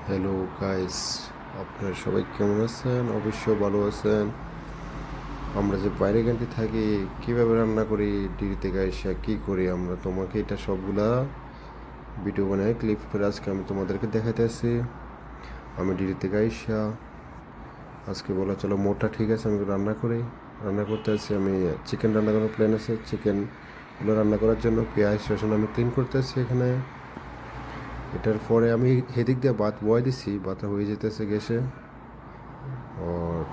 Hello guys, আপনারা সবাই কেমন আছেন? অবশ্যই ভালো আছেন। আমরা যে বাইরে গানটি থাকি, কীভাবে রান্না করি, ডিগ্রি থেকে আইসা কী করি আমরা, তোমাকে এটা সবগুলা ভিডিও বানায় ক্লিপ করে আজকে আমি তোমাদেরকে দেখাইতেছি। আমি ডিগ্রি থেকে আইসা আজকে বলা চলো মোটা ঠিক আছে, আমি রান্না করি। রান্না করতে আসছি, আমি চিকেন রান্না করার প্ল্যান আছে। চিকেনগুলো রান্না করার জন্য পেঁয়াজ রসুন আমি ক্লিন করতে আসছি এখানে। এটার পরে আমি হেদিক দিয়ে ভাত বয় দিছি, ভাতটা হয়ে যেতেছে গ্যাসে। আর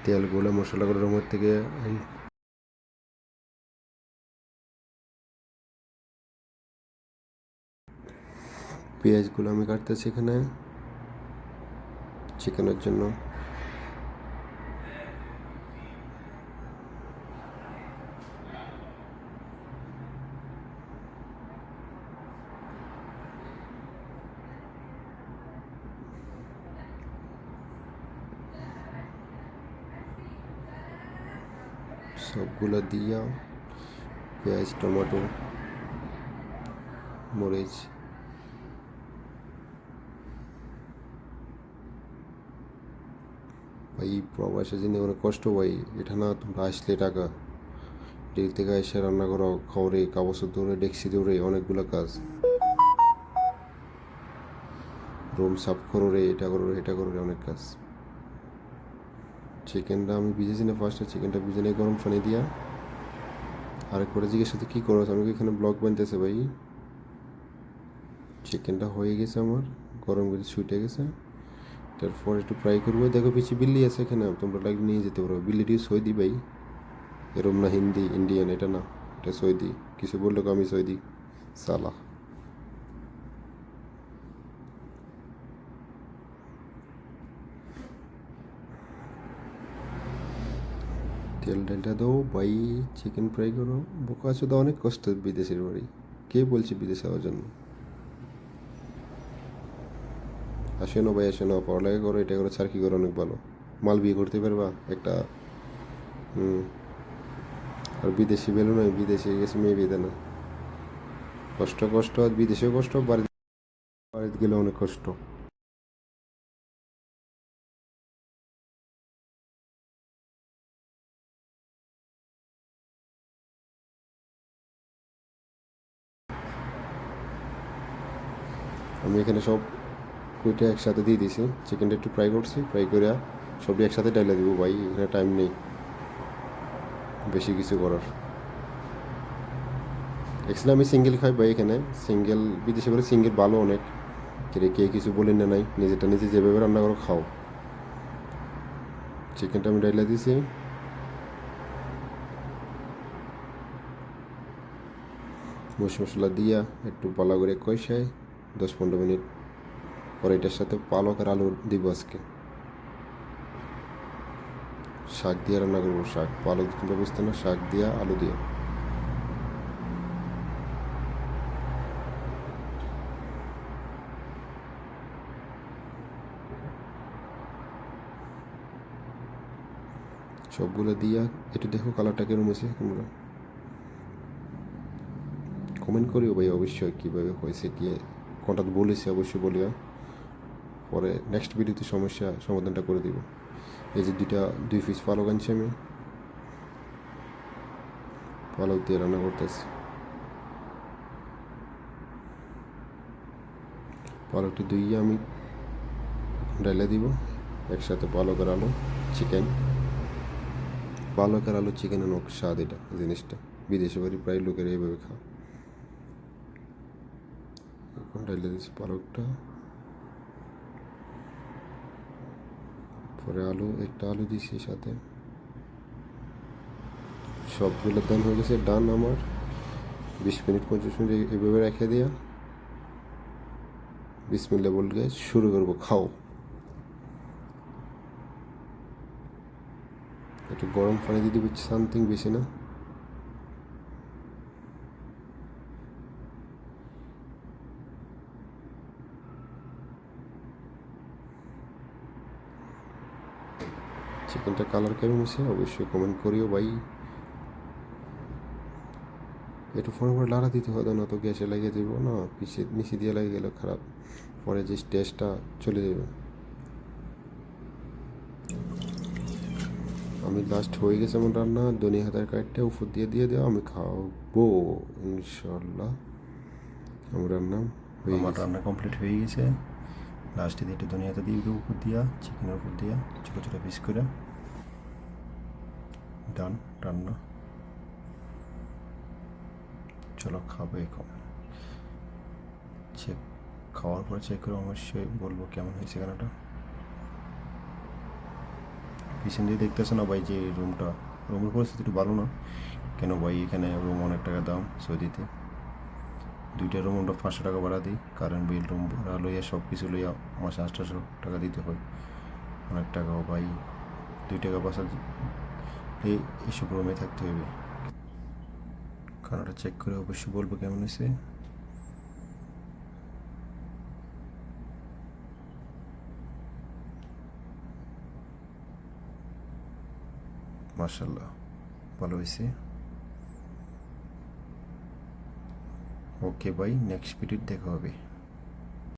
তেলগুলো মশলাগুলোর মধ্যে থেকে পেঁয়াজগুলো আমি কাটতেছি এখানে চিকেনের জন্য। সবগুলো দিয়া পেঁয়াজ টমেটো মরিচ ভাই, প্রবাসে যিনি অনেক কষ্ট ভাই। এটা না তোমরা আসলে টাকা ডিল থেকে এসে রান্না করো, খাওয়ারে কাগজ দৌড়ে ডেক্সি দৌড়ে অনেকগুলো কাজ, রুম সাফ করো রে, এটা করো রে, এটা করো রে, অনেক কাজ। চিকেনটা আমি ভিজেছি না, ফার্স্টে চিকেনটা ভিজে নিয়ে গরম পানি দিয়া আরেক করে জিজ্ঞেস সাথে কী করো, আমি এখানে ব্লগ বানতেছে ভাই। চিকেনটা হয়ে গেছে আমার, গরম করে ছুটে গেছে। তারপর একটু ফ্রাই করবো। দেখো পিছিয়ে বিল্লি আছে এখানে, তোমরা লাগলে নিয়ে যেতে পারো। বিল্লিটিও সৌদি ভাই, এরম না হিন্দি ইন্ডিয়ান, এটা না, এটা সৌদি। কিছু বললো আমি সৌদি সালা। তেল ডালটা দাও ভাই, চিকেন ফ্রাই করো। বোকা আছো তো, অনেক কষ্ট বিদেশের বাড়ি। কে বলছে বিদেশে যাওয়ার জন্য? আসে না ভাই, আসে না, পড়ালেখা করো, এটা করো, ছাড় কি করো, অনেক ভালো। মাল বিয়ে করতে পারবা একটা। হুম। আর বিদেশি বেলো নয়, বিদেশে গেছে মেয়ে বিয়ে না। কষ্ট কষ্ট, আর বিদেশেও কষ্ট, বাড়িতে গেলে অনেক কষ্ট। আমি এখানে সব কুইটা একসাথে দিয়ে দিছি। চিকেনটা একটু ফ্রাই করছি, ফ্রাই করে সবটি একসাথে ডাইলে দিব ভাই, এখানে টাইম নেই বেশি কিছু করার। অ্যাকচুয়ালি আমি সিঙ্গেল খাই ভাই এখানে। সিঙ্গেল বিদেশে বলে সিঙ্গেল ভালো অনেক। কে কিছু বলেন না, নাই নিজেরটা নিজে যেভাবে রান্না করো খাও। চিকেনটা আমি ডাইলে দিছি। মশলা দিয়া একটু ভালো করে কষাই 10-15 মিনিট পরে এটার সাথে পালক আর আলু দিব আজকে। শাক দিয়ে রান্না করবো, শাক পালক তোমরা বুঝতে না, শাক দিয়া আলু দিয়ে। সবগুলো দিয়া একটু দেখো কালারটা কেরম হয়েছে। তোমরা কমেন্ট করিও ভাই অবশ্যই কীভাবে হয়েছে, কি কোনটা বলেছি অবশ্যই বলিও। পরে নেক্সট ভিডিওতে সমস্যা সমাধানটা করে দিব। এই যে 2 পিস পালক আনছি আমি, পালক দিয়ে রান্না করতেছি। পালকটি ধুইয়ে আমি ডাইলে দিব একসাথে, পালক আর আলু চিকেন। পালক আর আলু চিকেন অনেক স্বাদ, এটা জিনিসটা বিদেশে বাড়ি প্রায় লোকের এইভাবে খাওয়া। এখন ডাইলে দিচ্ছি পালকটা, পরে একটা আলু দিছি সাথে। সবগুলো ডান হয়ে গেছে, ডান আমার। 20 মিনিট 25 মিনিট এইভাবে রেখে দিয়া বিসমিল্লাহ বলে শুরু করবো, খাও। একটু গরম পানি দিয়ে দিবি, সামথিং বেশি না। চিকেনটা কালার কেমন হয়েছে অবশ্যই কমেন্ট করিও ভাই। একটু ফোনে করে লাড়া দিতে হতো না তো গ্যাসে লাগিয়ে দেবো না, পিছিয়ে নিচে দিয়ে লাগিয়ে গেলে খারাপ, পরে যে টেস্টটা চলে যাবে। আমি লাস্ট হয়ে গেছে আমার রান্না, ধনিয়া হাতার কাঠটা উপর দিয়ে দিয়ে দেওয়া, আমি খাবো ইনশাল্লাহ। আমার রান্না হয়ে আমার গেছে। রান্না কমপ্লিট হয়ে গেছে। লাস্টে দিয়ে একটু ধনিয়া পাতা দিয়ে দেবো উপর দিয়া, চিকেনের উপর দিয়া ছোটো ছোটো পিস করে। ডান রান্না। চলো খাবো এখন। চেক খাওয়ার পর চেক করে অবশ্যই বলবো কেমন হয়েছে খানাটা। পিছন দিয়ে দেখতেছো না ভাই যে রুমের পরিস্থিতি একটু ভালো না। কেন ভাই এখানে রুম অনেক টাকা দাম সৌদিতে। 2টা রুম আমরা 500 টাকা ভাড়া দিই, কারেন্ট বিল রুম ভাড়া লইয়া সব কিছু লইয়া মাসে 800 টাকা দিতে হয়। অনেক টাকাও ভাই, 2 টাকা বাঁচা এইসব রুমে থাকতে হবে। খানাটা চেক করে অবশ্যই বলবো কেমন হয়েছে। মার্শাল্লাহ ভালো হয়েছে। ওকে ভাই, নেক্সট ভিডিও দেখা হবে।